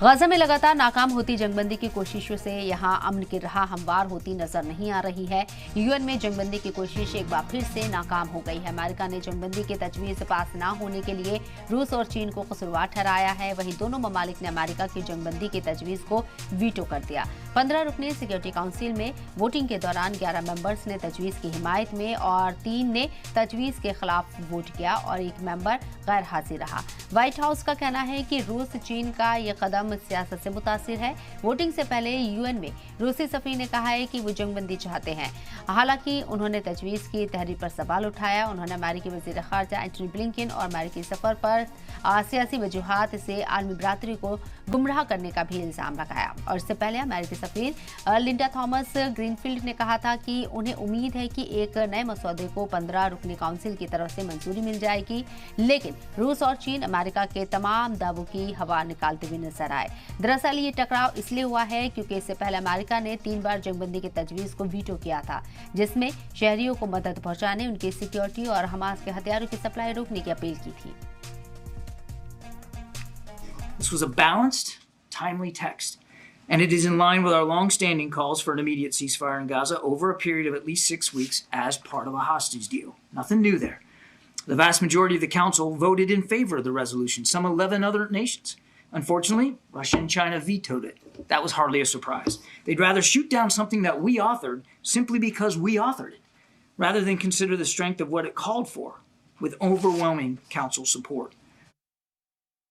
Gaza में लगातार नाकाम होती जंगबंदी की कोशिशों से यहां अमन की राह हमवार होती नजर नहीं आ रही है। यूएन में जंगबंदी की कोशिश एक बार फिर से नाकाम हो गई है। अमेरिका ने जंगबंदी की तजवीज पास न होने के लिए रूस और चीन को कसूरवार ठहराया है। वहीं दोनों ममालिक ने अमेरिका की जंगबंदी की तजवीज को वीटो कर दिया। 15 रुकनी सिक्योरिटी काउंसिल में वोटिंग के दौरान 11 मेंबर्स ने तजवीज की हिमायत में और 3 ने तजवीज के खिलाफ वोट किया और एक मेंबर गैर हाजिर रहा। व्हाइट हाउस का कहना है कि रूस चीन का ये कदम सियासत से मुतासिर है। वोटिंग से पहले यूएन में रूसी सफीर ने कहा है कि वो जंगबंदी चाहते हैं। हालांकि उन्होंने तजवीज की तहरीर पर सवाल उठाया। उन्होंने अमेरिकी वजीर खारजा एंटनी ब्लिंकन और अमेरिकी सफर पर सियासी वजूहात से आलमी बरादरी को गुमराह करने का भी इल्जाम लगाया। और इससे पहले अमेरिकी सफीर लिंडा थॉमस ग्रीनफील्ड ने कहा था कि उन्हें उम्मीद है कि एक नए मसौदे को 15 रुकनी काउंसिल की तरफ से मंजूरी मिल जाएगी, लेकिन रूस और चीन अमेरिका के तमाम दावों की हवा निकालते हुए नजर आए। दरअसल ये टकराव इसलिए हुआ है क्योंकि इससे पहले अमेरिका ने 3 बार जंगबंदी की तजवीज को वीटो किया था, जिसमें शहरियों को मदद पहुंचाने, उनकी सिक्योरिटी और हमास के हथियारों की सप्लाई रोकने की अपील की थी। This was a balanced, timely text, and it is in line with our long-standing calls for an immediate ceasefire in Gaza over a period of at least 6 weeks as part of a hostage deal. Nothing new there. The vast majority of the Council voted in favor of the resolution, some 11 other nations. Unfortunately, Russia and China vetoed it. That was hardly a surprise. They'd rather shoot down something that we authored simply because we authored it, rather than consider the strength of what it called for with overwhelming Council support.